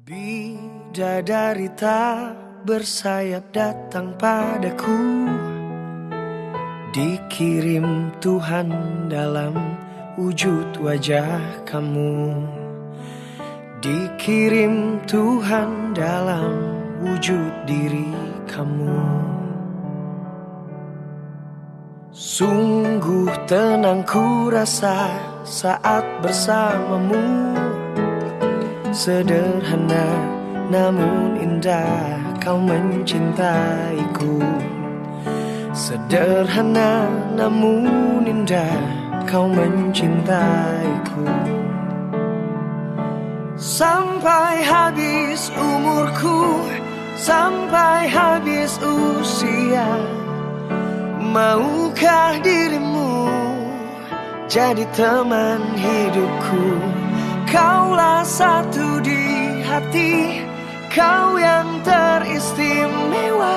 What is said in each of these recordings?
Bidadari tak bersayap datang padaku, dikirim Tuhan dalam wujud wajah kamu. Dikirim Tuhan dalam wujud diri kamu. Sungguh tenang ku rasa saat bersamamu. Sederhana namun indah kau mencintaiku. Sederhana namun indah kau mencintaiku. Sampai habis umurku, sampai habis usia, maukah dirimu jadi teman hidupku? Kaulah satu di hati, kau yang teristimewa.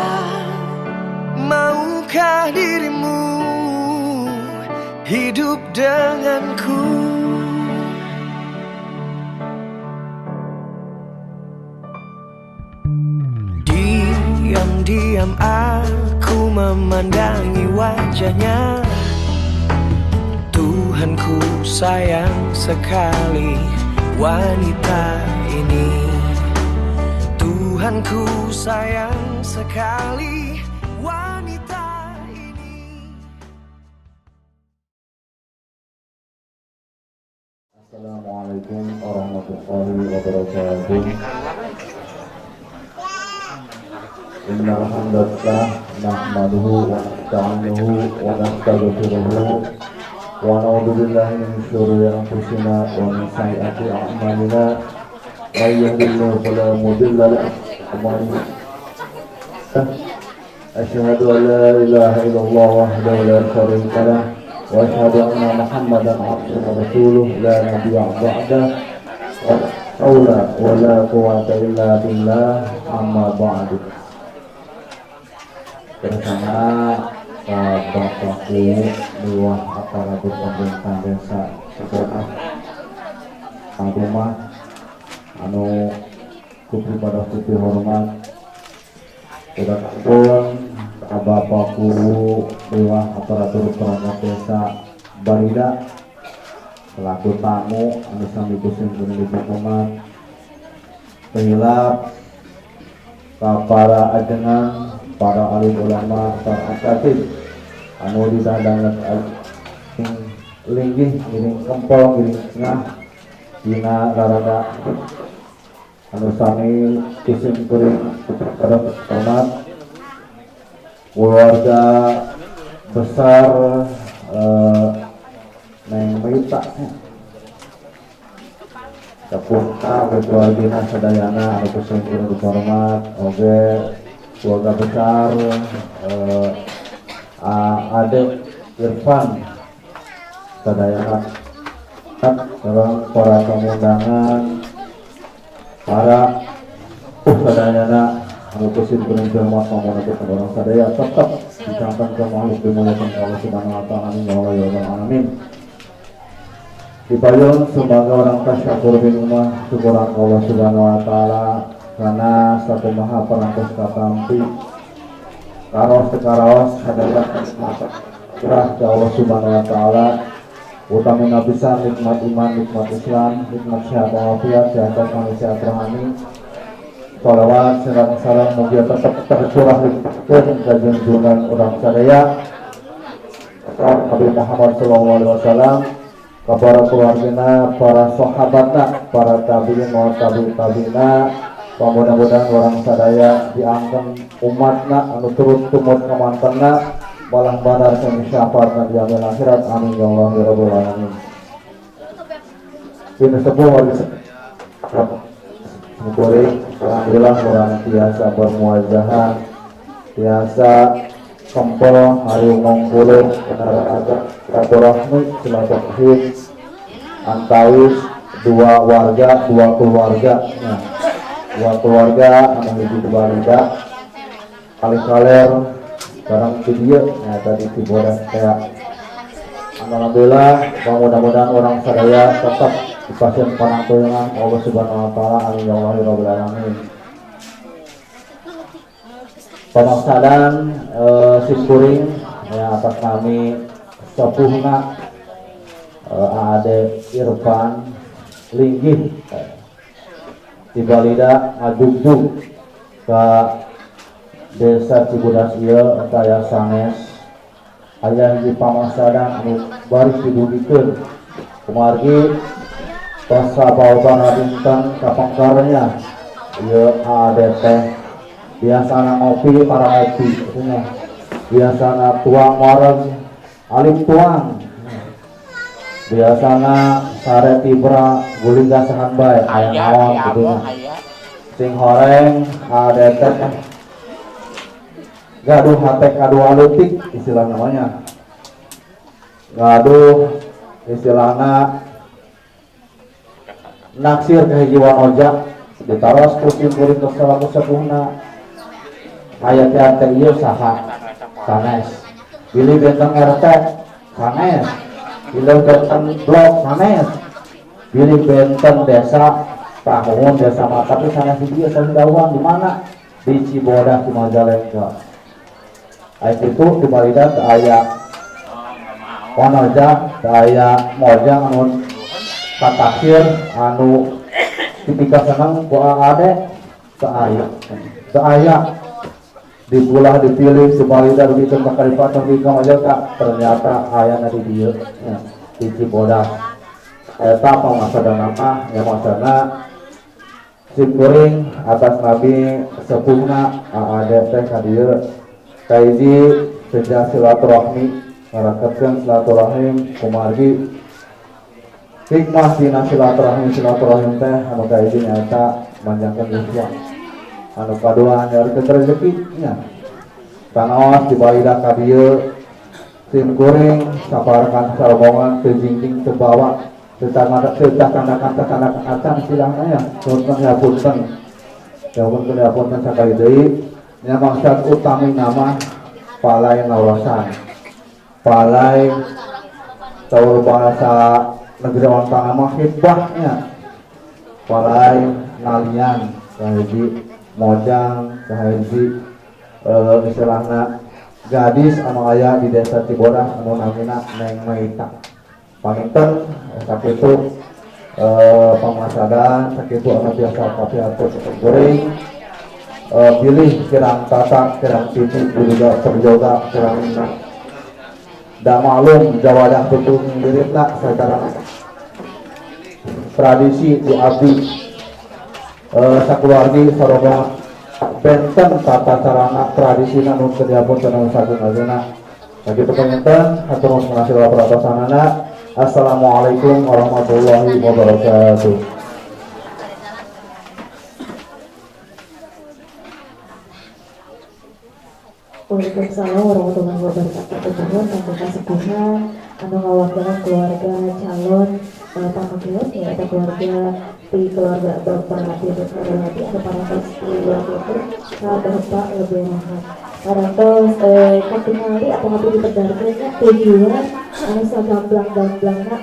Maukah dirimu hidup denganku? Diam-diam aku memandangi wajahnya. Tuhanku sayang sekali wanita ini. Tuhanku sayang sekali wanita ini. Assalamualaikum warahmatullahi wabarakatuh. Innal hamdalillah nahmaduhu wa nasta'inuhu wa nastaghfiruh wa na'udzu billahi min shururi anfusina wa min sayyiati a'malina. May yahdihillahu fala mudilla lahu wa man yudlil asyhadu an la ilaha illallah wahdahu la syarika lahu wa asyhadu anna Muhammadan abduhu wa rasuluh la nabiyya ba'dahu. Haula wa la quwwata illa billah, amma ba'du. Bersama Bapakku Dewan Aparatur Pemerintah Desa Sekolah Rumah anu kupi pada kupi hormat udah pun Bapakku Dewan Aparatur Perangkat Desa Barida selaku tamu anu sami kusim pendidik umat penghilap para ajengan, para alim ulama, para akatib anu didandangan linggih giring kempol giring tengah dina rarada anu sami kusim kuring pada hormat keluarga besar Neng Mita Caputa keluarga sadayana anu kusim kuring hormat oge keluarga besar Adek Irfan sadayana dalam para tamu undangan para sadayana anu kusim kuring hormat pamoneun orang sadaya tetap dicampkan ke makhluk dimuliakan Allah Subhanahu wa taala. Amin ya Allah ya rabbal alamin. Dipayun sebagai orang tasyakur bin umah syukuran Allah Subhanahu wa taala karena satu maha perangkos katampi karos tekaraos hadapan kerah ke Allah Subhanahu wa taala utami nabisan nikmat iman, nikmat Islam, nikmat sehat walafiat, sehat manusia rohani. Salawat serta salam mugia tetap tercurah ke junjungan orang sadaya Nabi Muhammad SAW, kepada keluarganya, para sahabatnya, para tabiin wa tabi'ina. Mudah-mudahan orang sadaya diangkat umatna anu turut tumut kamantanna balang badar sami syafaatna di yaumil akhirat. Amin ya Allah ya rabbal alamin. Ini sebuah alhamdulillah orang biasa bermuazahan, biasa kempel hayu mongkulu silaturahmi silaturahim antawis dua keluarga dua keluarga anu hiji Barida kali-kaler barang video tadi di bodas kayak alhamdulillah mudah-mudahan orang sadaya tetap dipasien panangtoyangan Allah Subhanahu wa taala. Amin ya Allah rabbil alamin. Pemangsadan simkuring ya atas nami sepuhna Ade Irfan linggih di balida ngajugjug ke desa Cibodas ieu saya sanes aya di pamangsadan anu baris didugikeun kumargi rasa bawa dinten kapangkarnya ieu Ade teh biasana ngopi para ngopi biasana tuang wareng alim tuang biasana sare tibra guling gasahan bae aya naon kitu sing horeng Ade teh gaduh hate gaduh alutik istilah namanya gaduh istilahna naksir ke hiji wanoja ditaros kuring ke salaku sepuhna aya teh ieu saha sanes pilih benteng RT sanes pilih benteng blok sanes pilih benteng desa tahun desa mata tapi sanes di dieu saudawang di mana di Cibodas di Majalengka aya kitu di balida teu aya wanoja teu aya mojang anu kataksir anu tipika seneng ku Ade teu aya dipulah dipilih sebalida begitu ke Kalipatan di Majalengka ternyata ayana di dieu ya, di Cibodas eta pamasadan nama nya maksudna simkuring atas nabi sepuhna Ade teh ka dieu kaiji sejak silaturahmi ngaraketkeun silaturahim kumargi hikmah dina silaturahim teh anu kaiji nyaeta manjangkeun Islam anu kadua nyarikeun rezeki nya tanaos di balida ka dieu simkuring saparekan sarombongan teu jingking teu bawa teu tandakan acan istilahna ya punten hapunten sakali deui nya maksud utami nama palai naurasan palai caur bahasa negeri orang tanah mah hibahnya palai nalian kahiji mojang kahiji istilahna gadis anu aya di desa Cibodas anu namina Neng Maita paminten sakitu pamasadan sakitu anu biasa kapiatur goreng pilih kirang tata kirang titik juga perjoga kirang da malum jawadah tutung diritna secara tradisi di abdi sakeluargi sarombongan benten tata carana tradisi nu kediapun cenah sagung ajeuna sakitu paminten hatur nuhun mengasih laporan. Assalamualaikum warahmatullahi wabarakatuh. Waalaikumsalam warahmatullahi wabarakatuh. Nuhun kangge kasepuhan anu ngawakilkeun keluarga calon pamageus nyaeta keluarga di keluarga Bapak Dirut Marwati anu parantos di keluarga Bapak lebih rahmat. Parantos katingali atau ngapi dipedarkeunnya tujuan anu sagamblang-gamblangna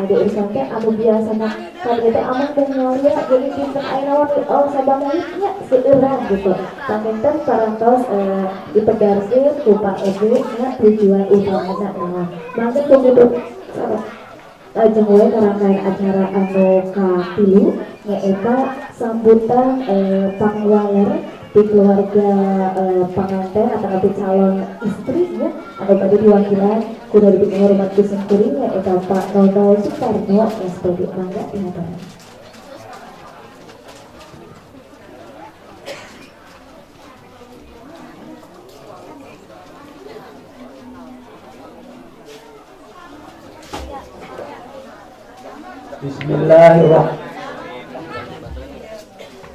Ade Irfan teh anu biasana kali teh aman teh nyalia jadi pinten aya naon sabangnya seueuran gitu. Paminten parantos dipedarkeun ku Pak Ede nya tujuan utamana naon. Mangga kudu jeung we karangkain acara anu ka-3 nyaeta sambutan pangwaler di keluarga pengantin atau nanti calon istrinya atau tadi diwakilan kuda diberi hormat kusengkuring yaitu Pak Ronald Sutarno SPD mangga dihadapkan. Bismillahirrahmanirrahim.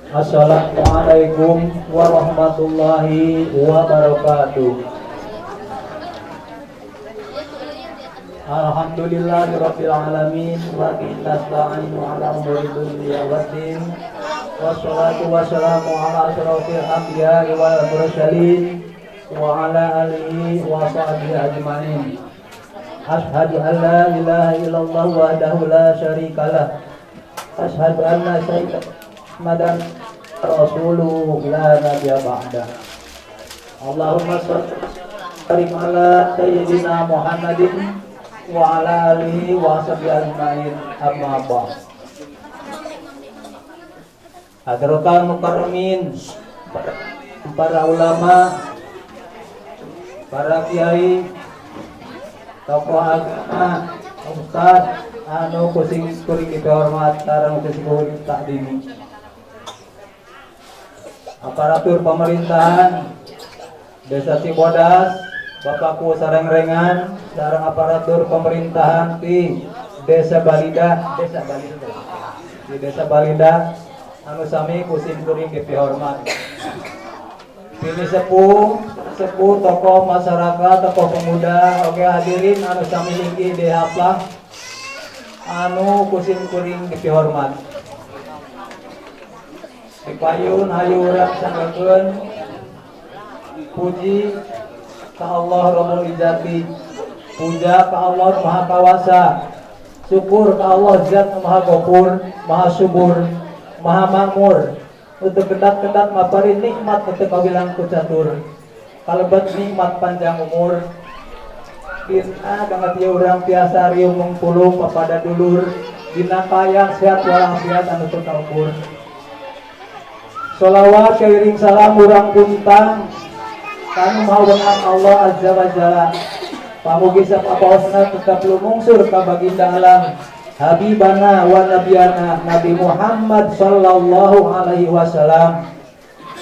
Assalamualaikum warahmatullahi wabarakatuh. Alhamdulillahirabbil alamin wa bihi nasta'inu ala umuri dunya waddin. Wassalatu wassalamu ala asyrofil anbiya'i wal mursalin wa ala alihi wa sahbihi ajmain. Asyhadu an la ilaha illallah wahdahu la syarikalah asyhadu anna Muhammadan rasulullah la nabiyya ba'da. Allahumma shalli ala sayyidina Muhammadin wa ala alihi wa sahbihi ajmain, amma ba'd. Hadratul mukarramin, para ulama, para kiai, tokoh agama, ustaz, anu kusing kuring dihormat, sareng kusing kuring takdimi. Aparatur pemerintahan Desa Cibodas, Bapakku sareng-rengan, sareng aparatur pemerintahan di Desa Balida, di Desa Balida, anu sami kusing kuring dihormat. Ini sepuh tokoh masyarakat, tokoh pemuda, oke hadirin anu sami linggi dihaplah, anu kusing kuring dihormat. Dipayun hayu urang sanggekeun puji ka Allah Rabbul Izzati, puja ka Allah Maha Kawasa, syukur ka Allah Zat Maha Ghafur, Maha Subur, Maha Makmur, untuk kedat-kedat mapari nikmat untuk kawilang kucatur, kalebet nikmat panjang umur, dina banget ya urang tiasa riung mengpuluh kepada dulur, dina kaya sehat walafiat anu tekabur. Sholawat kairing salam urang puntang kanu mahawenang Allah Azza wa Jalla, pamugi sapapaosna tetap lumungsur ka baginda alam Habibana wa Nabiyana Nabi Muhammad sallallahu alaihi wasallam,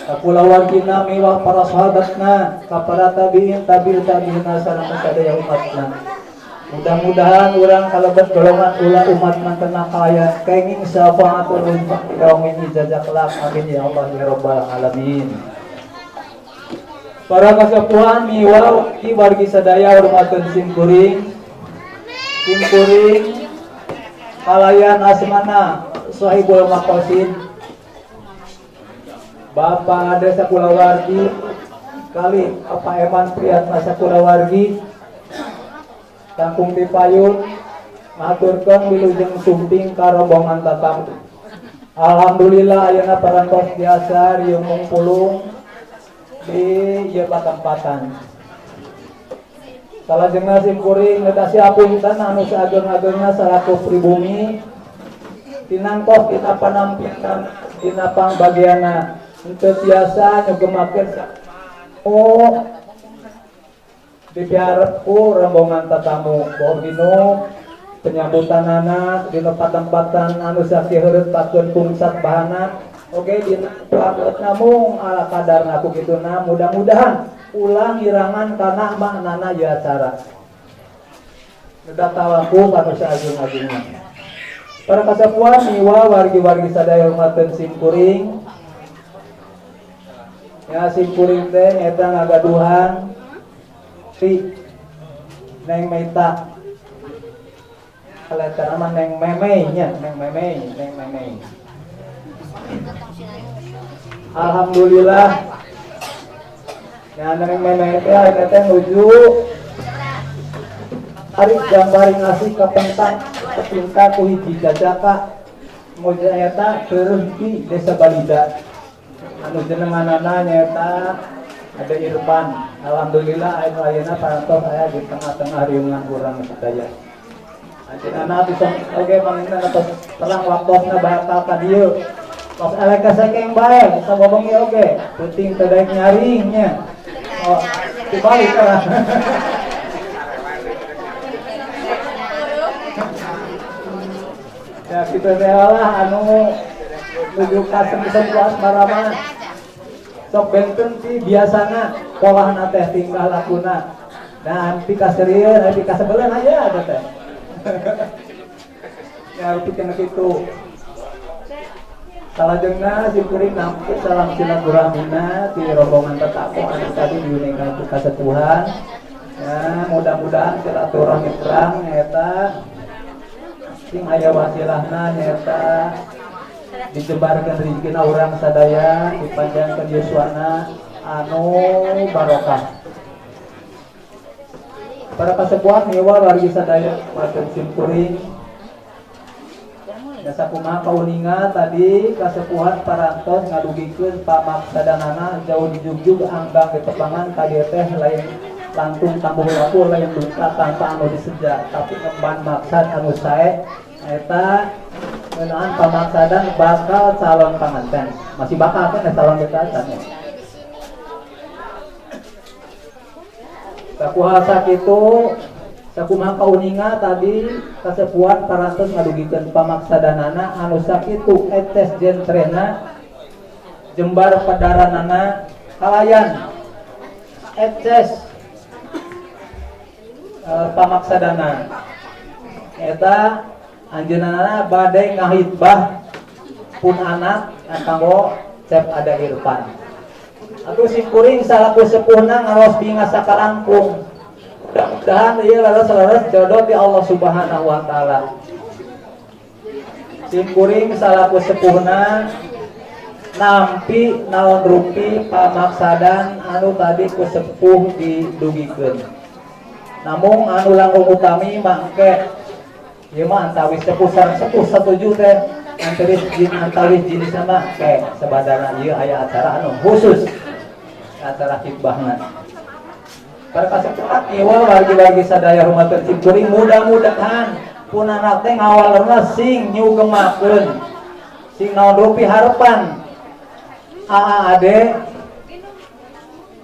kapulawargina miwah para sahabatna, kapara tabi'in tabi'in sareng sadaya umatna. Mudah-mudahan urang kalebet golongan ulah umat mantena kaya kenging syafaatul uzma yaumin ijazah kelak, amin ya Allah ya rabbal alamin. Para kasepuhan miwah ki wargi sadaya hormatkeun simkuring kalayan asmana sahibul maqasid, Bapak Desa Kulawargi kali apa Eman Priyatna Sakulawargi Tangkung Dipayun ngaturkeun wilujeng sumping ka rombongan tatamu. Alhamdulillah ayeuna parantos biasa riung mungpulung di ieu patempatan. Salajengna simkuring ngedasi apunten anu saageng-agengna salaku pribumi tinangkos kita panampitan dina pangbagiana henteu tiasa nyugemakeun dipiarepku rombongan tatamu boh dinu penyambutanana dina patempatan anu sakieureut pakeun kungsat bahana oge dina plaket namung ala kadarna ku kituna. Mudah-mudahan ulang irangan kana maknana ieu acara nedak tawaku kana saajung-ajungna. Para kasapuan miwa wargi-wargi sadaya hormatkeun simkuring ya, simkuring teh nyaeta ngagaduhan si Neng Meita kaleta nama Neng Memei nya, Neng Memei. Alhamdulillah ya Neng Memei teh eta nuju ari gambari ngasih ka pentang cinta ku hiji jajaka moja eta teureun di Desa Balida anu jenenganana nyaeta ada Irfan. Alhamdulillah ayeuna parantos aya di tengah-tengah riungan urang sadaya. Ajeunna bisa oge mangina tos terang waktosna bakal ka dieu. Tos elek kasakeng bae bisa ngomong ieu oge, penting teu daek nyaringnya. Oh, dibalik lah. Ya kita teh lah anu nuju ka sengkeun asmaraman. Sok benten sih biasana polahna teh tingkah lakuna. Nah, pika serius, pika sebelen aja ada teh. Ya pikir kitu. Salajengna simkuring nampi salam silaturahmina ti rombongan tetamu anu tadi diuningan kasepuhan. Ya, mudah-mudahan silaturahmi terang nyaeta sing aya wasilahna nyaeta dijebarkan rezekina urang sadaya, dipanjangkeun yuswana anu barokah. Para kasepuhan miwa wargi sadaya matur simkuring Jasa kumaha kauningan tadi kasepuhan parantos ngadugikeun pamaksadanana jauh dijugjug anggang ditepangan ka dieu teh lain lantung tambung lapul lain duka tanpa anu diseja tapi ngemban maksad anu sae eta ngeunaan pamaksadan bakal calon panganten masih bakal kan calon dekatan ya. Sakumaha sakitu sakumaha kauninga tadi kasepuhan parantos ngadugikeun pamaksadanana anu sakitu etes jentrena jembar padaranana kalayan etes pamaksadana eta anjeunna bade ngahitbah pun anak kanggo cep ada Irfan atuh si kuring salaku sepuhna ngaros bingas sakalangkung mudah-mudahan ieu laras jodoh di Allah Subhanahu wa taala si kuring salaku sepuhna nampi naon rupi pamaksadan anu tadi ku sepuh didugikeun namun anu langkung utami mangke ieu mah antawis sepuh setuju teh antawis jenis sama ke sabadana ieu aya acara anu khusus acara khitbahna para kasepuhan ieu wargi-wargi sadaya rumateun cimkuring mudah-mudahan pun anak teh ngawalna sing nyugemakeun sing naon rupi harapan ade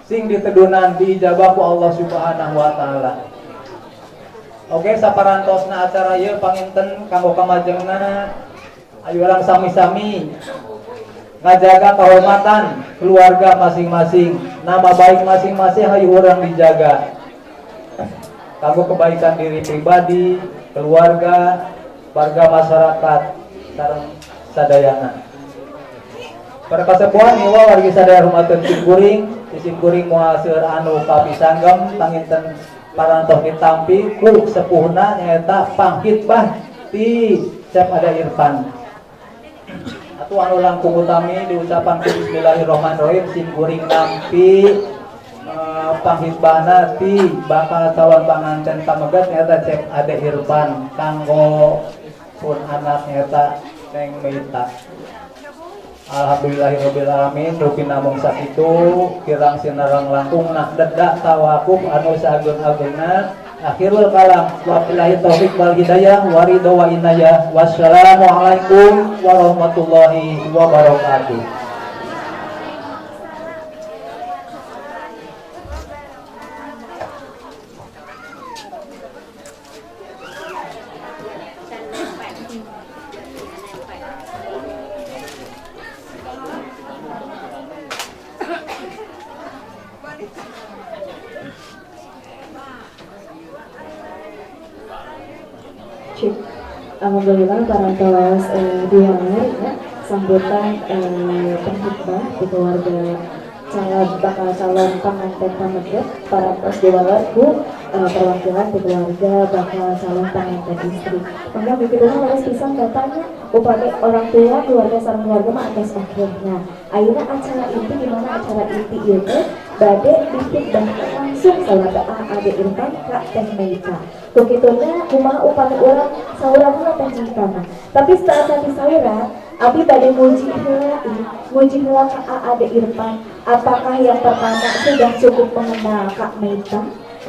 sing ditedunan diijabah ku Allah Subhanahu wa taala. Oke, saparantosna acara ieu panginten kanggo kamajengna ayo urang sami-sami ngajaga kehormatan keluarga masing-masing, nama baik masing-masing ayo urang dijaga. Kanggo kebaikan diri pribadi, keluarga, warga masyarakat sareng sadayana. Para kasepuhan ieu wargi sadaya rumateun cimkuring, cimkuring moal seueur anu kapisanggem panginten parantos ditampi ku sepuhna nyaeta panghitbah ti Cep Ada Irfan. Atuh anu langkung utami diucapan bismillahirrahmanirrahim cimkuring nampi panghitbahna ti bakal calon panganten pamegat nyaeta Cep Ada Irfan kanggo pun anak nyaeta Neng Meita. Alhamdulillahirrabbilalamin rupi namung sakitu kirang sinarang langkung nak dedak tawakuf anu sahageun-hageunna akhirul kalam wabillahi taufik wal hidayah waridho wa inayah wassalamualaikum warahmatullahi wabarakatuh. Alhamdulillah parantos dihaler ya sambutan penghitbah di keluarga bakal calon panganten pamegat parantos dihaler ku perwakilan di keluarga bakal calon panganten istri. Maka begitu harus pisang datanya upaya orang tua keluarga sareng keluarga mah atas akhirnya. Ayeuna acara inti di mana acara inti ieu teh bade dihitbah langsung salada Ade Irfan ka Teh Meika. Begitunya kumaha upami urang sauran teh cintana. Tapi saat tadi sauran abi bade muji heula ka Ade Irfan. Apakah yang pertama sudah cukup mengenal Kak Meika?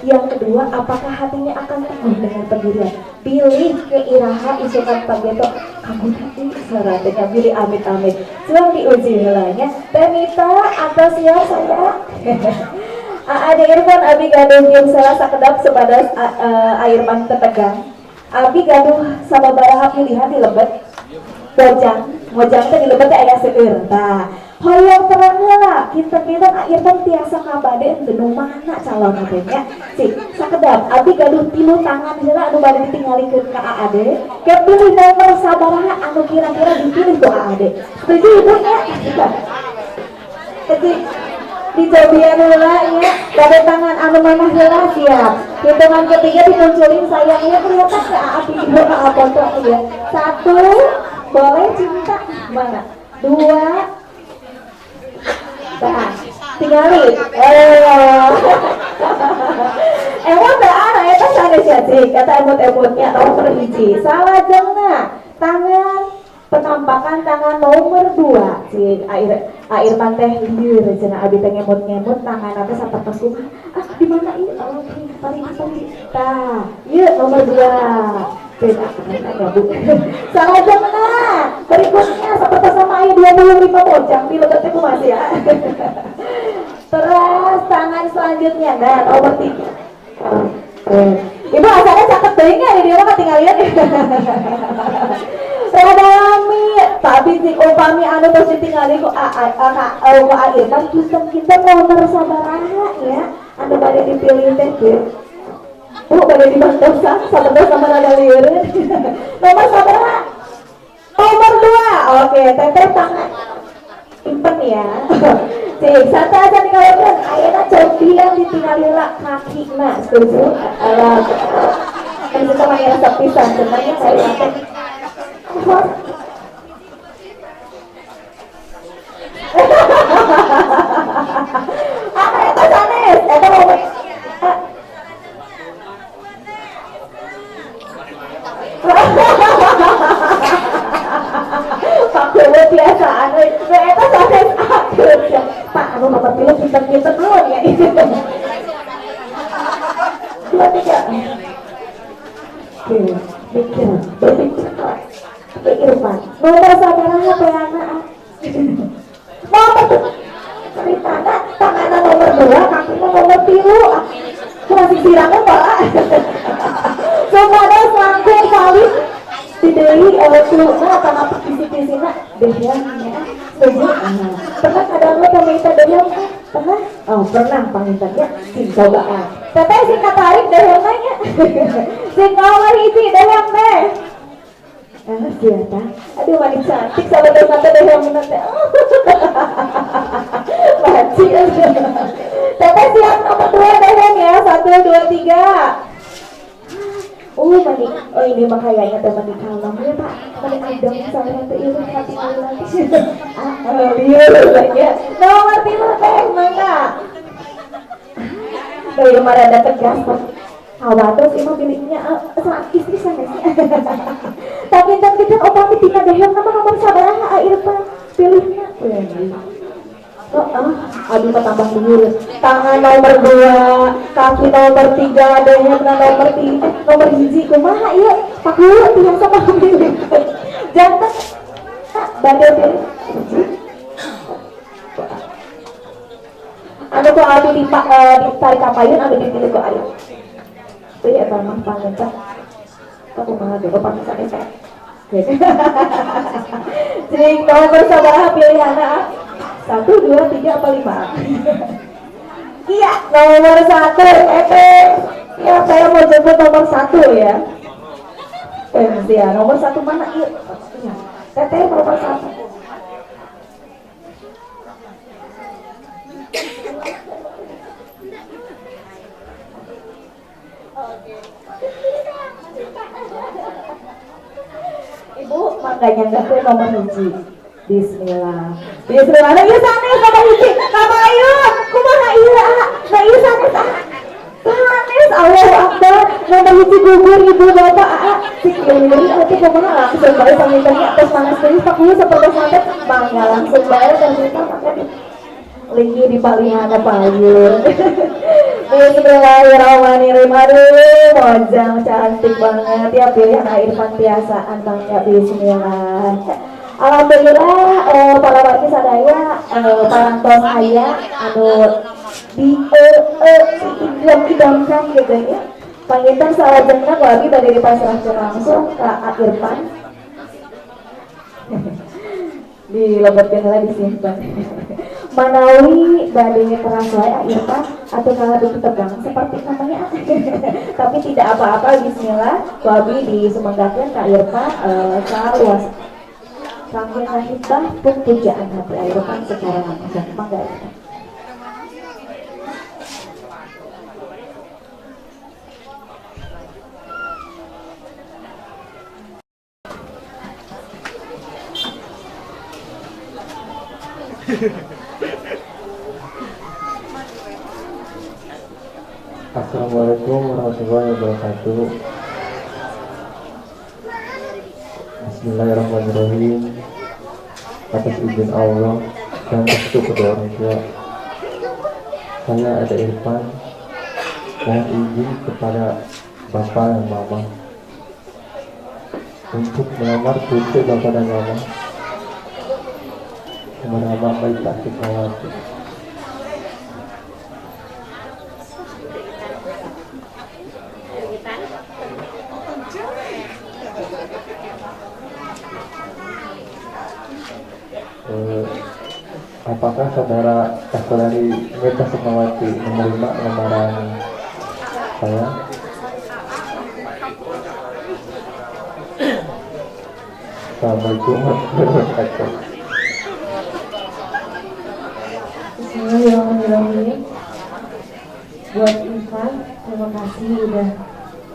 Yang kedua, apakah hatinya akan teguh dengan pendirian? Pilih ke iraha isukan pageto kamu tadi saratnya pilih amit-amit. Suang diuji helanya. Teh Meika atau siap saya? Ade Irfan abi gaduh jeung salah sakedap sepadas air pan tetegang. Abi gaduh sababaraha pilihan di lebet. Mojang teh di lebet teh aya seueur. Tah, hoyong terang heula kinten-kinten Irfan tiasa kabade teu mana calon teh nya. Sih, sakedap abi gaduh 3 tangan heula anu bade ditinggalikeun ka Ade. Ke pilih nomor sabaraha anu kira-kira dipilih ku Ade. Setuju ibu nya? Setuju. Dicobian heula nya pada tangan anu manah heula siap. Hitungan ketiga dimunculin sayangnya kelihatan ke api ibu ka foto ya. 1 boleh cinta mana? 2 tahan. Tinggalin. Emot teh ana eta sanes ya cik kata emot-emotnya nomor 1. Salah jeung tangan penampakan tangan nomor 2 si air teh lieur cenah abi teh ngemut-ngemut tangan teh sapertos kumaha di mana ieu paling tah ieu nomor 2 beda kan Bu salah jangan berikutnya seperti sama air 25 bocang di lebat itu masih ya. Terus tangan selanjutnya dan nomor 3 Ibu asalnya caket dehnya di dia mah tinggal lihat. Radami tapi si upami anu terus ditinggali ku air kan kita nomor sabaraha ya anu bade dipilih teh ge. Bade dibantu sabar sama rada lieur. Nomor sabaraha? Nomor 2. Oke, teteh tangan. Impen ya. Cik, satu aja nih kalau kan ayeuna cobi yang ditinggalila kakina setuju? Kan kita mah ngerasa pisan sebenarnya saya teh. Apa eta sanes? Eta mau Pak Dewa biasaan eta sanes akhir Pak anu nomor 3 pinter-pinter dulu ya. 2, 3. Mikir, berpikir Pak. Nomor sabaraha peana? Nomor ceritana tanganna nomor 2, kakina nomor 3. Masih sirangan Pak. Kepada selangkung kali dideui tuluna kana pisi-pisina dehiangnya. Setuju? Pernah kadang-kadang pemerintah dehiang kan? Pernah? Oh pernah pamintanya sing cobaan. Teteh sing katarik dehiang nya. Sing ngawar hiji dehiang teh. Siapa? Aduh manis cantik sahabat-sahabat dehiang teh. Maci. Teteh siap nomor 2 dehiang ya. 1, 2, 3. Mani, ini mah kayaknya teman di kalam ya Pak. Mani adem saya teh ieu hati lagi. Lieur ya. Nomor 3 teh mangga. Deui mah rada tegas Pak. Awados imah pilihnya istri sanesnya. Tapi kita opami tina deheung nama nomor sabaraha air Pak pilihnya. Aduh tambah liur. Tangan nomor 2, kaki nomor 3, deheung nomor 3, nomor hiji kumaha ieu? Pak Guru tiasa sama pilih. Janten badai pilih. Anu ku abi ditarik kapayun anu dipilih ku ayu. Teu eta mah pangentan. Kumaha ge pangsa eta. Cing nomor sabaraha pilihanna? 1, 2, 3, apa 5? Iya, nomor 1 ya saya mau jemput nomor 1 ya. Ya, nomor 1 mana? Iya, teteh nomor 1. Ibu, makanya nggak tuh nomor 1. Bismillah. Bismillah. Nah ieu sanes nomor 1. Kamayun. Kumaha ieu? Nah ieu sanes. Sanes Allahu Akbar. Nomor 1 gugur ibu bapak sik liur atuh kumaha langsung bae pamintanya tos panas teuing Pak Guru sapertos nanti mangga langsung bae ternyata makan lagi di palihana payun. Bismillahirrahmanirrahim. Aduh, mojang cantik banget ya pilihan air pantiasaan bangga. Bismillah. Alhamdulillah para warga sadaya parantos aya anu di idam-idamkan gitu ya. Panginten salajengna wagi bade dipasrahkeun langsung ka Irfan. Dilebetkeun heula disimpan. Manawi bade teras wae Irfan atau kalau ditegang seperti namanya. Tapi tidak apa-apa, bismillah. Wabi disumanggakeun ka Irfan saluas kami hibah pun pujaan hati Irfan secara langsung. Mangga Irfan. Assalamualaikum warahmatullahi wabarakatuh. Bismillahirrahmanirrahim. Atas izin Allah dan restu kedua orang tua, saya ada Irfan, mohon izin kepada Bapak dan Mama untuk melamar putri Bapak dan Mama kepada Abang Baik Tasikmalaya. Apakah saudara saudari Meta Sukmawati menerima lamaran saya? Assalamualaikum warahmatullahi wabarakatuh. Bismillahirrahmanirrahim. Buat Irfan, terima kasih udah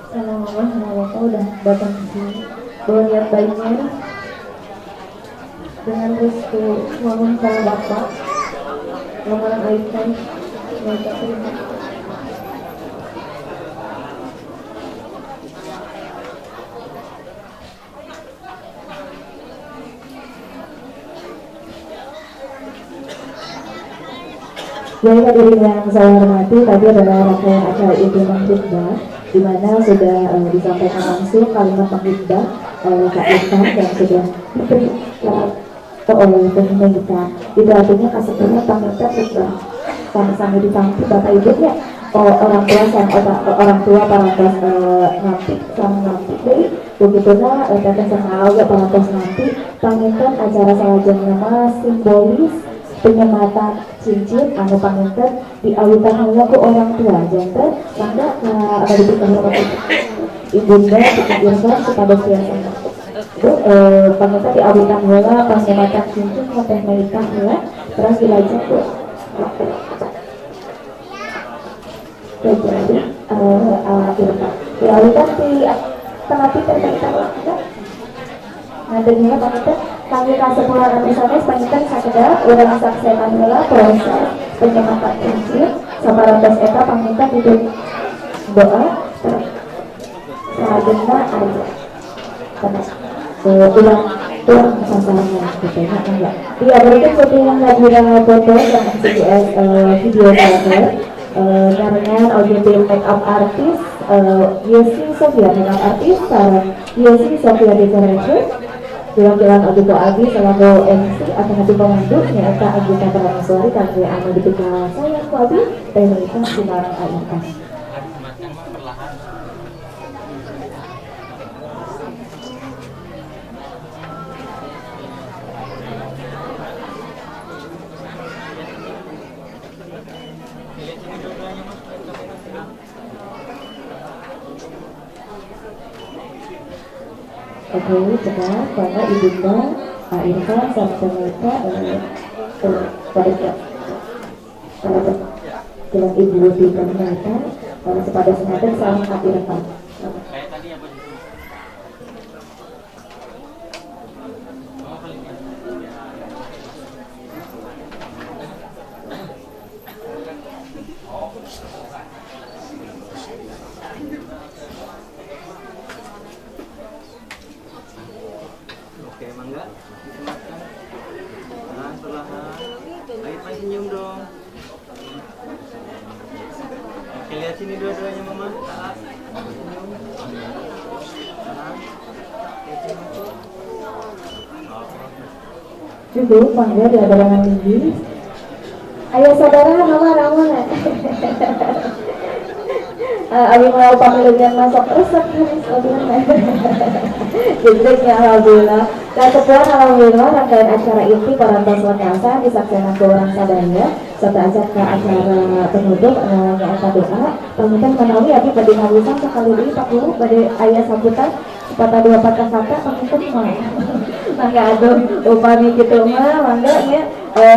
sama mama sama bapak udah datang ke sini. Bawa niat baiknya dengan restu mama sama bapak. Lamaran Irfan mereka terima. Baik hadirin yang saya hormati, tadi adalah rangkaian acara Idul Khutbah di mana sudah disampaikan langsung kalimat khutbah oleh Kak Irfan yang sudah diberi oleh pemerintah. Itu artinya kasihnya pemerintah sudah sama-sama ditampi Bapak Ibu ya, orang tua sama orang tua parantos nanti sama nanti. Jadi begitulah teteh sengal ya parantos nanti panginten acara salajeng nama simbolis penyematan cincin anu panginten diawitan hanya ke orang tua jantan mangga ada diberikan oleh ibunda bikin Irfan kepada siapa itu panginten diawitan hanya penyematan cincin sampai menikah ya terus dilajak tuh jadi Irfan diawitan di tenapi terkaitan nantinya panginten kami kasepuluhan misalnya panginten sakedar urang saksena heula proses penyematan cincin saparantos eta panginten itu doa salajengna aja karena ulang sasarannya gitu ya enggak iya berarti seperti yang hadiran foto yang CGS video cover barengan OJT makeup artist Yesi Sofia makeup artist Yesi Sofia decoration jalan-jalan Audito Abi selaku MC atau nanti pemandu nyata Agita Prameswari kaki anu dipikir saya ku Abi dan mereka Sinarang Airkan. Oke, sekarang pada ibunda Irfan sampai mereka pada jalan ibu di mereka kepada sengaja saling Irfan. Oke, mangga disematkan. Nah, perlahan. Ayo senyum dong. Oke, lihat sini dua-duanya mama. Taat. Senyum. Tahan. Oke, senyum. Cukup, mangga di hadapan tinggi. Ayo saudara, mama ramon ya. Abi mau pamilihan masuk resep Jadinya alhamdulillah. Dan setelah alhamdulillah rangkaian acara inti parantos lekasa disaksikan ke orang sadaya serta ajak ke acara penutup nyata doa pemintan menawi abi pada ngawisan sekali ini 40 pada ayah sambutan sepatah dua patah kata pemintan mah mangga aduh upami gitu mah mangga ya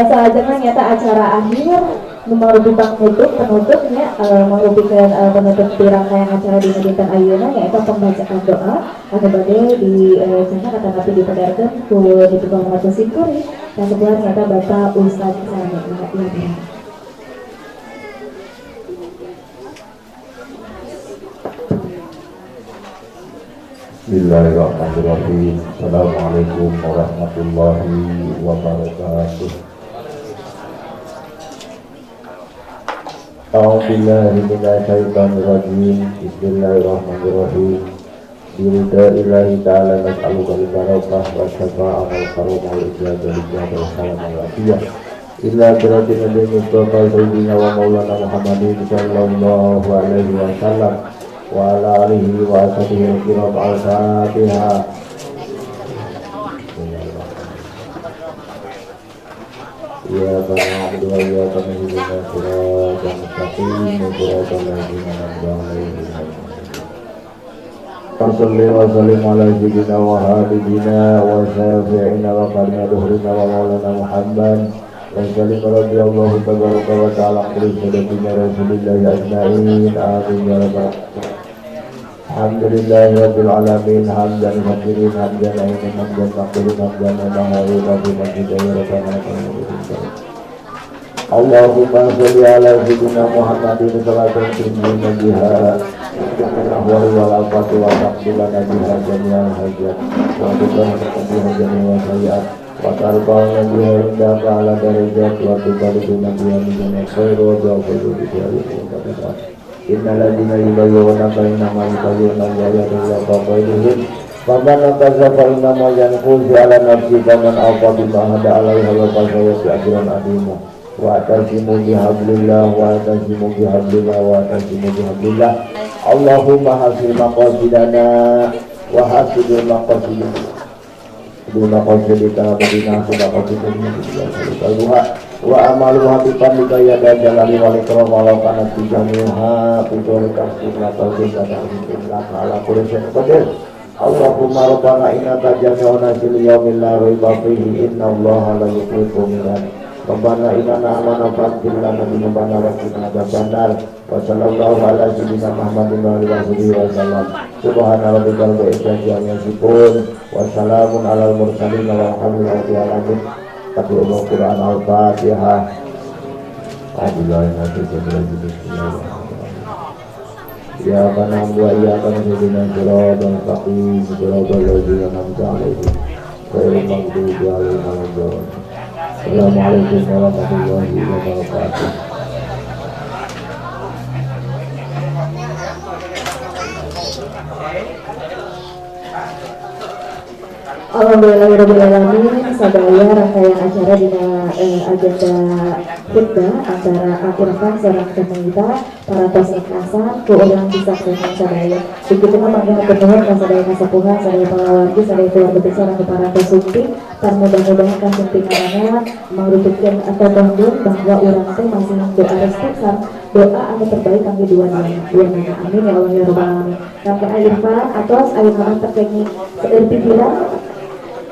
selanjutnya nyata acara akhir merupakan penutupnya merupakan penutup di rangkaian acara di Meditan Ayeuna yaitu pembacaan doa ada badai di sana kata nabi dipedarkan ku di tukang mata singkuri dan sebelah nyata Bapak Ustadz Sani ya. Bismillahirrahmanirrahim. Assalamualaikum warahmatullahi wabarakatuh. A'udzubillahi minasyaitonirrajim. Bismillahirrahmanirrahim. Biridaillahi ta'ala nas'aluka al-barakah wa syafa'ah wal karamah wal ijazah wal ijazah wa salam wal afiyah. Illa birati nabi Mustafa sayyidina wa maulana Muhammadin sallallahu alaihi wasallam wa ala alihi wa ashabihi al-kiram al-Fatihah. Ya na'budu wa iyyaka nasta'in shiratal mustaqim shiratal ladzina an'amta 'alaihim. Salli wa sallim ala sayyidina wa habibina wa syafi'ina wa qarina dhuhrina wa maulana Muhammad wa sallim radhiyallahu tabaraka wa ta'ala kulli sayyidina rasulillahi ajma'in amin ya rabbal alamin. Alhamdulillahi rabbil alamin hamdan katsiran hamdan na'iman hamdan katsiran hamdan na'iman Allahumma sholli ala sayyidina Muhammadin salatan tu'minu biha ahwal wal afati wa taqbilana biha jami'al hajat wa tuqarribuna biha jami'al sayiat wa tarfa'una biha indaka ala darajat wa tuqarribuna biha min khairu wa tu'afidu biha al-muqaddamat. Innal ladzina yubayyunaka innama yubayyununa Allaha faqaidihim faman nakaza fa innama yanquzu ala nafsihi faman afa bima hada alaihi wa fasawati ajran adimu wa atasimu bihablillah wa atasimu bihablillah wa atasimu bihablillah. Allahumma hasil maqasidana wa hasil maqasidina duna qasidika badina sudah qasidina wa amaluha biqamika ya jalali wal ikram wa la kana tijamiha bidul kasina tawfika ta'ala ala kulli syai'in qadir. Allahumma rabbana innaka jami'una fil yawmil la raiba fihi innallaha la yukhlifu al-mi'ad. Rabbana inna amana faghfir lana dzunubana wa qina adzabannar. Wa sallallahu ala sayyidina Muhammadin wa alihi wa sallam. Subhana rabbika rabbil izzati amma yasifun wa salamun alal mursalin walhamdulillahi rabbil alamin. Taqul Quran al-Fatihah. Ya kana wa ya kana sayyidina siratal mustaqim siratal ladzina an'amta 'alaihim ghairil maghdubi 'alaihim waladdallin. Assalamualaikum warahmatullahi wabarakatuh. Alhamdulillahirrahmanirrahim. Sadaya rangkaian acara dina agenda khutbah antara akhirkan seorang kita para tos ikhlasan ku urang bisa dengan sadaya. Begitu mangga kepenuhan ka sadaya kasapuhan sadaya palawargi sadaya keluarga besar ke para tosumpi dan mudah-mudahan kasumpinganana mangrupikeun atau tanggung bahwa urang teh masih doa restu doa anu terbaik kangge dua nana. Amin ya Allah ya rabbal alamin. Kangge Irfan atos ayeuna terkengi pikiran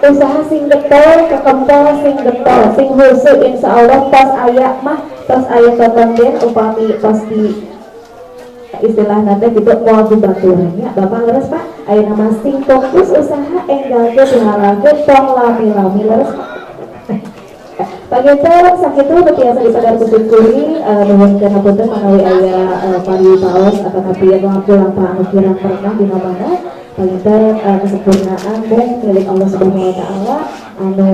usaha sing getol, kekempel sing getol, sing husu insyaallah pas aya mah pas aya totonden upami pas di istilah nanti gitu mau dibaturannya Bapak leres Pak ayeuna mah sing fokus usaha enggal ge dihalangkeun tong lami-lami leres Panginten sakitu biasa disadar kusut kuring nuhunkeun hapunten manawi aya pari paos atau kapian lampu anu kirang pernah di mana Panginten kesempurnaan mung milik Allah Subhanahu wa taala anu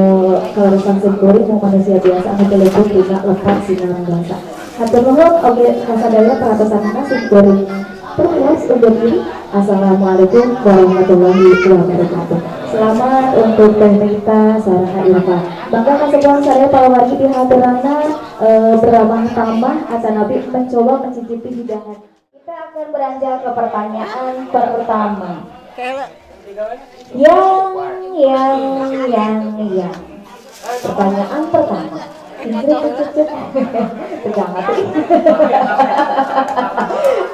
kalaresan sing kuring mung manusia biasa anu telepon dina lepas sinar biasa. Hatur nuhun oge kasadaya peratosanna sing kuring terus undur diri. Assalamualaikum warahmatullahi wabarakatuh. Selamat untuk Teh Rita Sarah Irfan. Bangga kasepuhan saya palawargi di haturana beramah tamah asa Nabi mencoba mencicipi hidangan. Kita akan beranjak ke pertanyaan pertama. Yang. Pertanyaan pertama. Tegang hati.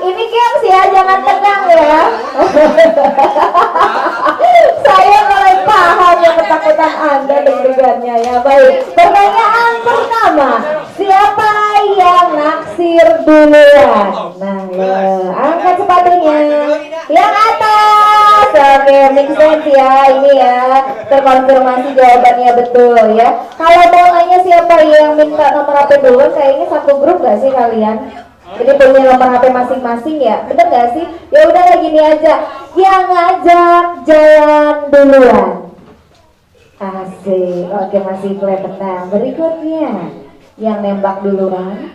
Ini gengsi ya, jangan tegang ya. Saya mulai paham ya ketakutan Anda deg-degannya ya. Baik, pertanyaan pertama, siapa yang naksir duluan? Nah, ya, angkat sepatunya. Yang atas, oke, make sense ya, ini ya, terkonfirmasi jawabannya betul ya. Kalau mau nanya siapa yang minta nomor HP duluan, kayaknya satu grup gak sih kalian? Jadi punya nomor HP masing-masing ya, bener gak sih? Ya udah gini aja, yang ngajak jalan duluan. Asik, oke masih kelihatan. Nah, berikutnya yang nembak duluan.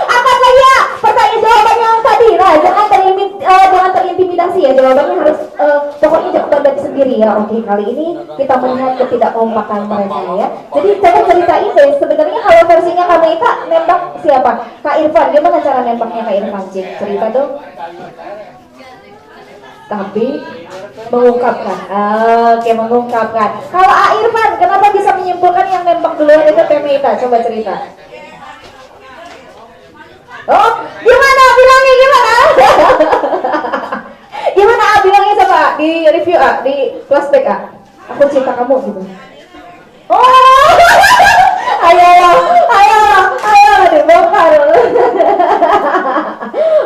Angkat lagi ya pertanyaan jawaban yang tadi. Nah, jangan terintimidasi ya, jawabannya harus pokoknya jawaban sendiri ya. Oke, kali ini kita melihat ketidakkompakan mereka ya. Jadi coba ceritain deh, sebenarnya kalau versinya kamu itu nembak siapa? Kak Irfan, gimana cara nembaknya Kak Irfan? Cerita dong. Tapi mengungkapkan, oke mengungkapkan. Kalau A Irfan, kenapa bisa menyimpulkan yang nembak duluan itu Temita? Coba cerita. Oh, gimana bilangnya gimana? Gimana A bilangnya coba di review A, di flashback A. Aku cinta kamu gitu. Oh, ayo dibongkar.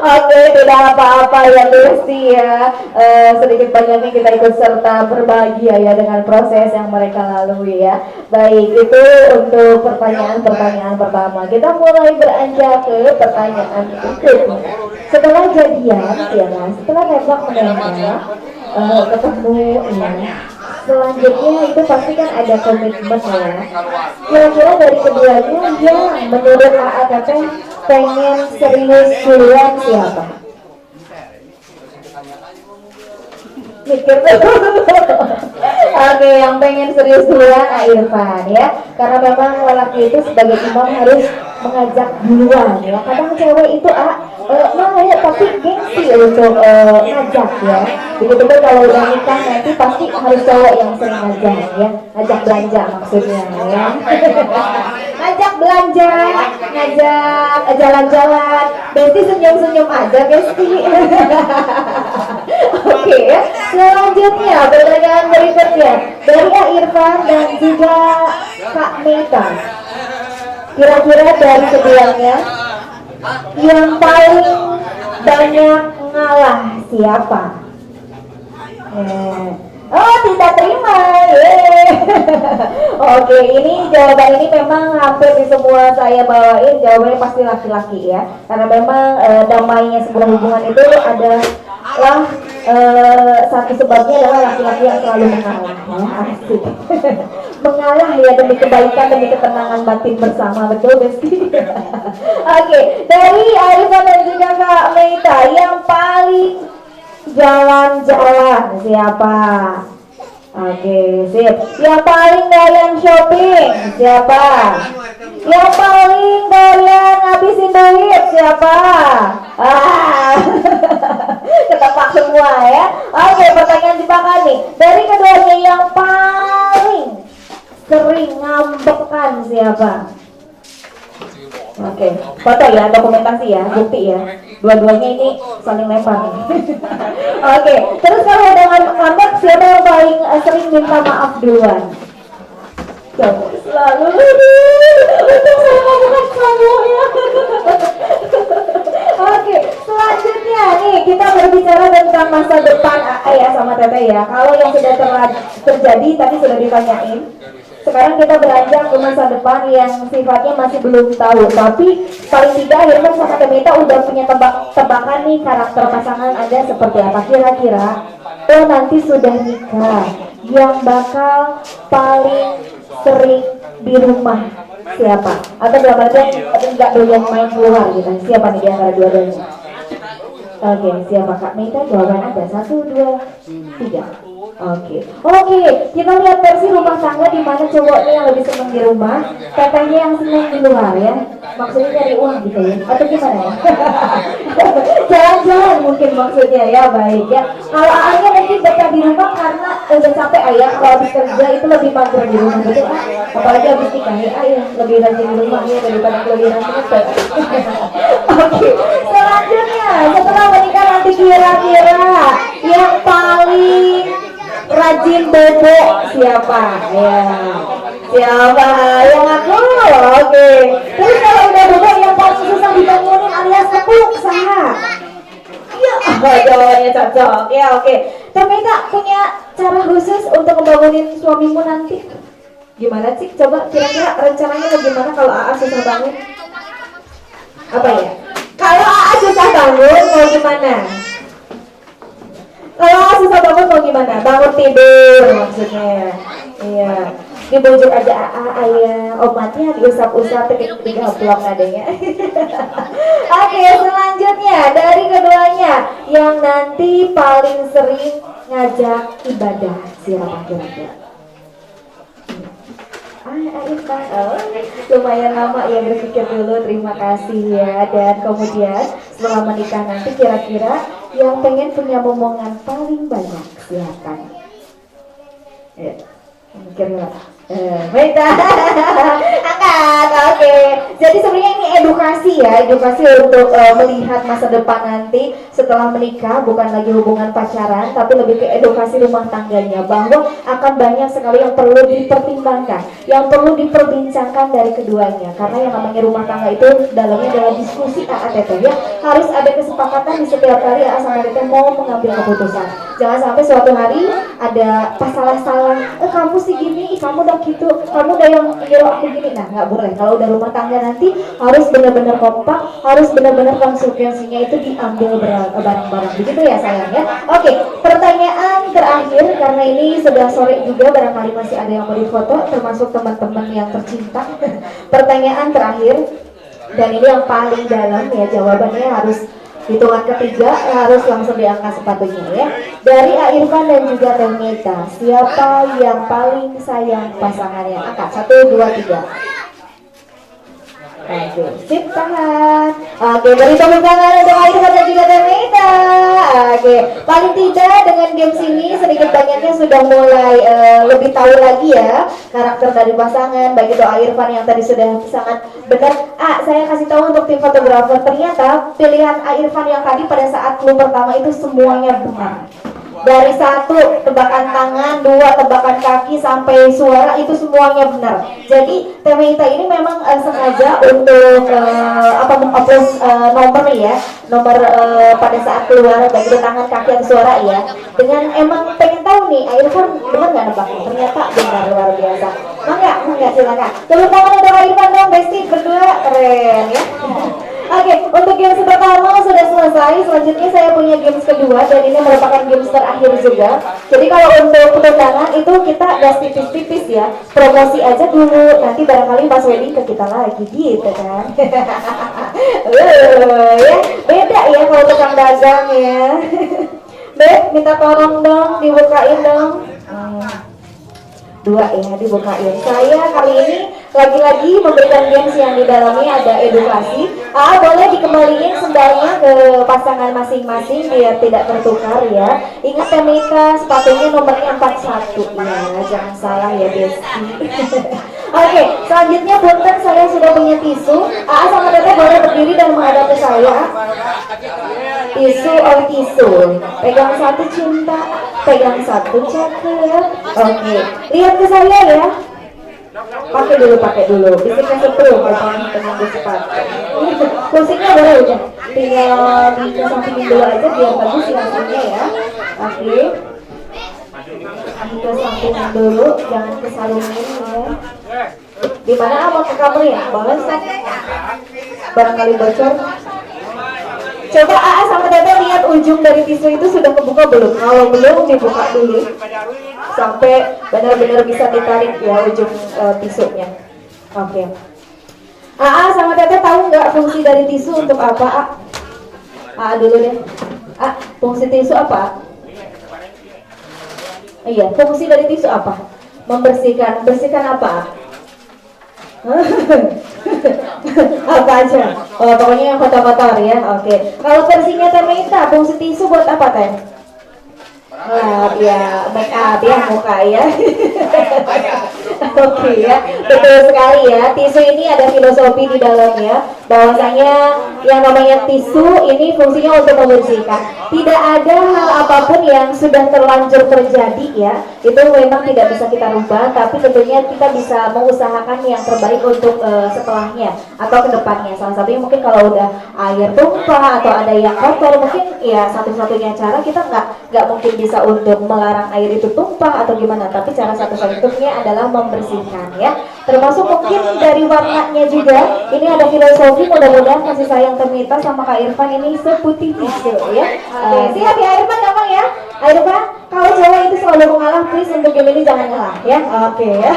Oke, tidak apa-apa ya Besti ya. Sedikit banyaknya kita ikut serta berbahagia ya dengan proses yang mereka lalui ya. Baik, itu untuk pertanyaan pertama. Kita mulai beranjak ke pertanyaan berikutnya. Setelah jadian ya, setelah menembak ketemu ya. Selanjutnya itu pasti kan ada komitmen ya. Kira-kira dari keduanya yang menurut AAKP pengen serius duluan siapa? Mikir dulu. Oke, yang pengen serius duluan Irfan ya. Karena memang lelaki itu sebagai imam harus mengajak duluan ya. Kadang cewek itu mau tapi gengsi untuk ngajak ya. Begitu pun kalau udah nikah nanti pasti harus cowok yang sering ngajak ya. Ngajak belanja maksudnya ya. Ngajak belanja, ngajak jalan-jalan. Besti senyum-senyum aja Besti. Oke ya. Selanjutnya pertanyaan berikutnya dari Irfan dan juga Kak Meta. Kira-kira dari keduanya yang paling banyak ngalah siapa? Oh, tidak terima. Oke, ini jawaban ini memang hampir di semua saya bawain jawabannya pasti laki-laki ya. Karena memang damainya sebuah hubungan itu adalah satu sebabnya adalah laki-laki yang selalu mengalah ya. Asik. Mengalah ya demi kebaikan, demi ketenangan batin bersama, betul Besti? Oke, dari Arifan dan juga Kak Meita yang paling jalan-jalan siapa? Oke, sip. Yang paling doyan shopping siapa? Yang paling doyan ngabisin duit siapa? Ketebak semua ya. Oke, pertanyaan jebakan nih. Dari keduanya yang paling sering ngambekkan siapa? Oke, foto ya, dokumentasi ya, bukti ya. Dua-duanya ini saling lempar nih. Oke, terus kalau udah ngambek siapa yang paling sering minta maaf duluan? Selalu untuk saya ngomongkan semuanya. Oke, selanjutnya nih kita berbicara tentang masa depan Ayah sama Teteh ya. Kalau yang sudah terjadi tadi sudah ditanyain. Sekarang kita beranjak ke masa depan yang sifatnya masih belum tahu, tapi paling tidak Irfan sama Temita udah punya tebakan nih karakter pasangan Anda seperti apa kira-kira. Oh nanti sudah nikah, yang bakal paling sering di rumah siapa? Atau dalam artian enggak doyan main keluar gitu, siapa nih di antara dua-duanya? Oke, siapa Kak Meita? Jawaban ada 1, 2, 3. Oke, kita lihat versi rumah tangga di mana cowoknya yang lebih senang di rumah, tetehnya yang senang di luar ya. Maksudnya cari uang gitu ya, atau gimana ya? Jalan-jalan mungkin maksudnya ya, baik ya. Kalau ayah mungkin betah di rumah karena udah capek ayah kalau habis kerja itu lebih mager di rumah betul kan? Apalagi habis nikah ya, ayah lebih rajin di rumah ya daripada keluyuran terus. Oke, selanjutnya setelah menikah nanti kira-kira yang paling rajin bobo siapa? Ya, siapa yang aku? Oke. Terus kalau udah bobo yang paling susah dibangunin alias nepuk saha? Ya, jawabannya cocok. Ya, oke. Tapi tak punya cara khusus untuk membangunin suamimu nanti? Gimana sih? Coba kira-kira rencananya mau gimana kalau AA susah bangun? Apa ya? Kalau AA susah bangun mau gimana? Kalau AA susah bangun mau gimana? Bangun tidur maksudnya. Iya. Dibujuk aja AA, ayah, omatnya diusap-usap tiga blok adanya. Oke, selanjutnya dari keduanya yang nanti paling sering ngajak ibadah siapa kira-kira? Irfan, lumayan lama ya berpikir dulu, terima kasih ya. Dan kemudian setelah menikah nanti kira-kira yang pengen punya momongan paling banyak siapa? Ya, mikirnya beda. Angkat, oke. Jadi sebenarnya ini edukasi ya, edukasi untuk melihat masa depan nanti setelah menikah, bukan lagi hubungan pacaran, tapi lebih ke edukasi rumah tangganya, bahwa akan banyak sekali yang perlu dipertimbangkan, yang perlu diperbincangkan dari keduanya. Karena yang namanya rumah tangga itu dalamnya adalah diskusi AATT ya, harus ada kesepakatan di setiap kali AA sama teteh mau mengambil keputusan. Jangan sampai suatu hari ada pas salah-salah, kamu sih gini, kamu udah gitu, kamu udah yang nyuruh aku gini. Nah, nggak boleh. Kalau udah rumah tangga nanti harus benar-benar kompak, harus benar-benar konsekuensinya itu diambil bareng-bareng. Begitu ya sayang ya. Oke, pertanyaan terakhir karena ini sudah sore juga, barangkali masih ada yang mau difoto, termasuk teman-teman yang tercinta. Pertanyaan terakhir dan ini yang paling dalam ya, jawabannya harus hitungan ketiga, harus langsung diangkat sepatunya ya. Dari Irfan dan juga Teh Meta, siapa yang paling sayang pasangannya? Angkat 1, 2, 3. Oke, sip, tahan. Oke, beri tepuk tangan untuk Irfan dan juga Teh Meta. Oke, paling tidak dengan games ini sedikit banyaknya sudah mulai lebih tahu lagi ya karakter dari pasangan, baik itu Irfan yang tadi sudah sangat benar. Saya kasih tahu untuk tim fotografer, ternyata pilihan Irfan yang tadi pada saat clue pertama itu semuanya benar. Dari 1 tebakan tangan, 2 tebakan kaki sampai suara itu semuanya benar. Jadi Teh Meta ini memang sengaja untuk mengupload nomor ya, nomor pada saat keluar baik itu tangan, kaki atau suara ya. Dengan emang pengen tahu nih Irfan benar nggak nebaknya? Ternyata benar, luar biasa. Mangga silakan. Tepuk tangan untuk Irfan dong, Besti berdua, keren ya. Oke, untuk games pertama sudah selesai. Selanjutnya saya punya games kedua dan ini merupakan games terakhir juga. Jadi kalau untuk tendangan itu kita gas tipis-tipis ya, promosi aja dulu. Nanti barangkali pas wedding ke kita lagi gitu kan. Ya, beda ya kalau tukang dagang ya. Beb, minta tolong dong, dibukain dong. 2 ya, dibukain. Saya kali ini lagi-lagi memberikan games yang di dalamnya ada edukasi. Boleh dikembaliin sendalnya ke pasangan masing-masing biar tidak tertukar ya. Ingat Teh Meta, sepatunya nomornya 41 ya, jangan salah ya Besti. Oke, selanjutnya punten saya sudah punya tisu. Sama Teteh boleh berdiri dan menghadap ke saya. Tisu oleh tisu. Pegang 1 cinta, pegang 1 cakep. Oke, lihat ke saya ya. Pakai dulu. Bisiknya sepuluh kalau pengen sepatu. Musiknya boleh udah. Tinggal dikesampingin dulu aja biar bagus hasilnya ya. Oke. Dikesampingin dulu, jangan kesalungin ya. Dimana mau ke kamar ya? Boleh set. Barangkali bocor. Coba sama Teteh lihat ujung dari tisu itu sudah kebuka belum? Kalau belum dibuka dulu sampai benar-benar bisa ditarik ya ujung tisunya. Oke. Sama Teteh tahu nggak fungsi dari tisu untuk apa? Dulu deh. Fungsi tisu apa? Iya, fungsi dari tisu apa? Membersihkan apa? Apa aja? Pokoknya yang kotor-kotor ya. Oke. Kalau versinya Teh Meta, fungsi tisu buat apa Teh? Ya make up ya, muka ya. Oke ya, betul sekali ya. Tisu ini ada filosofi di dalamnya bahwasanya yang namanya tisu ini fungsinya untuk membersihkan. Tidak ada hal apapun yang sudah terlanjur terjadi ya, itu memang tidak bisa kita rubah, tapi tentunya kita bisa mengusahakan yang terbaik untuk setelahnya atau kedepannya. Salah satunya mungkin kalau udah air tumpah atau ada yang kotor, mungkin ya satu-satunya cara kita nggak mungkin bisa untuk melarang air itu tumpah atau gimana, tapi cara satu-satunya adalah membersihkan ya. Termasuk mungkin dari warnanya juga. Ini ada filosofi, mudah-mudahan kasih sayang Temita sama Kak Irfan ini seputih tisu ya. Siap ya Irfan, gampang ya. Irfan, kalau cewek itu selalu mengalah, please untuk game ini jangan ngalah ya. Oke ya.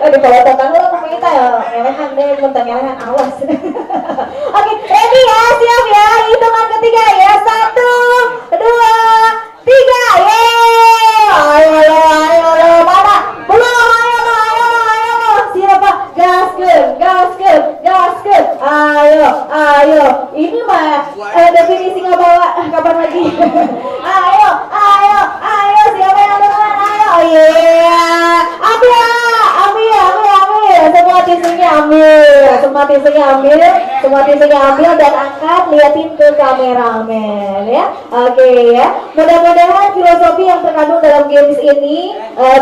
Aduh, kalau tetangga lo kita ya ngelehan deh, mentang ngelehan awas. Oke, ready ya, siap ya. Hitungan ketiga ya, 1, 2, 3, yeay. Ayo, mana? Belum, ayo. Siapa? Gaskeun. Ayo. Ini mah definisi nggak bawa kapan lagi? Ayo. Siapa yang duluan? Ayo. Yeah. Ambil. Semua tisunya ambil dan angkat, liatin ke kameramen ya. Oke ya. Mudah-mudahan filosofi yang terkandung dalam games ini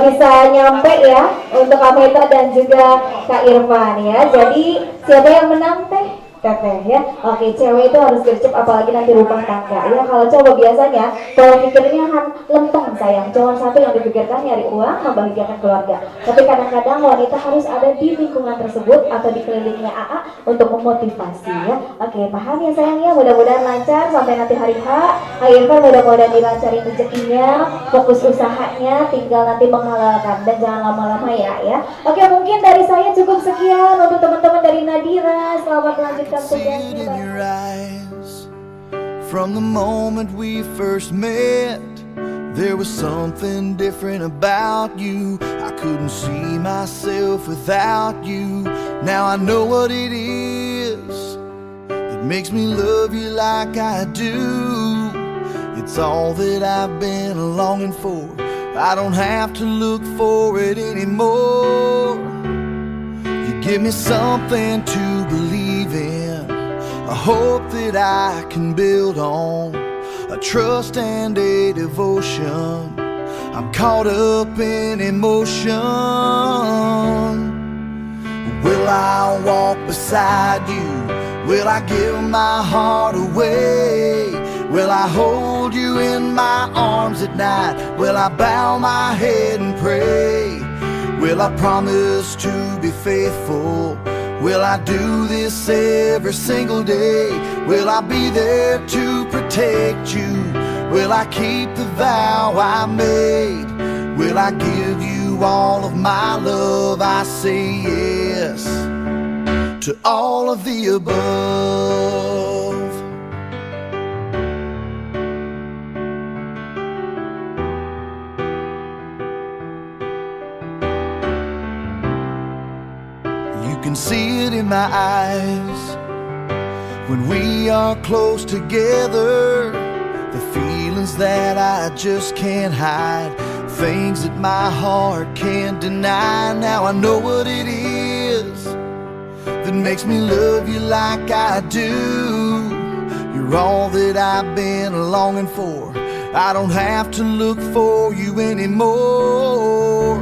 bisa nyampe ya untuk Kameta dan juga Kak Irfan ya. Jadi siapa yang menang teh? Teteh ya. Oke, cewek itu harus gercep apalagi nanti rumah tangga ya. Kalau cowok biasanya pola pikirnya lempeng sayang. Cuma satu yang dipikirkan nyari uang, membahagiakan keluarga. Tapi kadang-kadang wanita harus ada di lingkungan tersebut atau di kelilingnya AA untuk memotivasi ya. Oke, paham ya sayang ya. Mudah-mudahan lancar sampai nanti hari H. Irfan mudah-mudahan dilancarin rezekinya, fokus usahanya, tinggal nanti menghalalkan dan jangan lama-lama ya. Oke, mungkin dari saya cukup sekian untuk teman-teman dari Nadira. Selamat lanjut. See it in your eyes. From the moment we first met, there was something different about you. I couldn't see myself without you. Now I know what it is that makes me love you like I do. It's all that I've been longing for. I don't have to look for it anymore. You give me something to believe in, a hope that I can build on, a trust and a devotion. I'm caught up in emotion. Will I walk beside you? Will I give my heart away? Will I hold you in my arms at night? Will I bow my head and pray? Will I promise to be faithful? Will I do this every single day? Will I be there to protect you? Will I keep the vow I made? Will I give you all of my love? I say yes to all of the above. You can see it in my eyes when we are close together. The feelings that I just can't hide, things that my heart can't deny. Now I know what it is that makes me love you like I do. You're all that I've been longing for. I don't have to look for you anymore.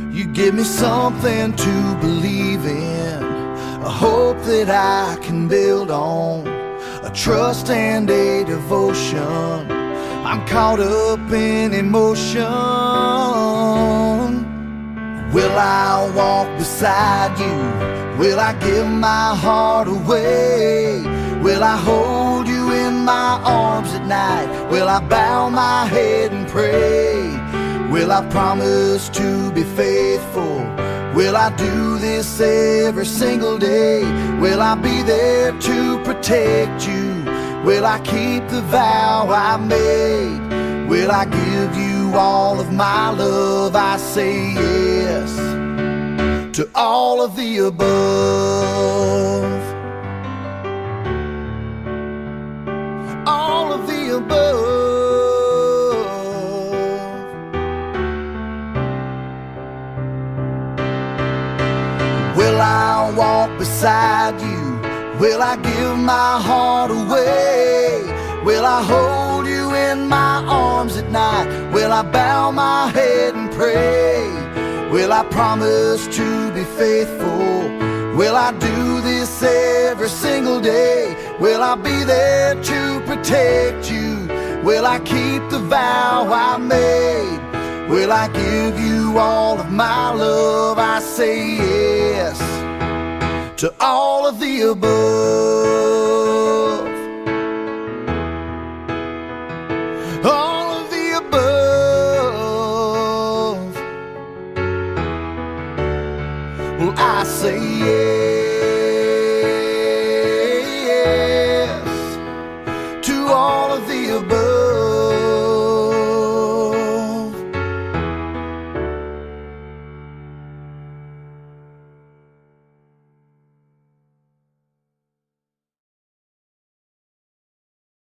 You give me something to believe in, a hope that I can build on, a trust and a devotion. I'm caught up in emotion. Will I walk beside you? Will I give my heart away? Will I hold you in my arms at night? Will I bow my head and pray? Will I promise to be faithful? Will I do this every single day? Will I be there to protect you? Will I keep the vow I made? Will I give you all of my love? I say yes to all of the above. All of the above. Will I walk beside you? Will I give my heart away? Will I hold you in my arms at night? Will I bow my head and pray? Will I promise to be faithful? Will I do this every single day? Will I be there to protect you? Will I keep the vow I made? Will I give you all of my love? I say yes to all of the above. All of the above. Well, I say yes.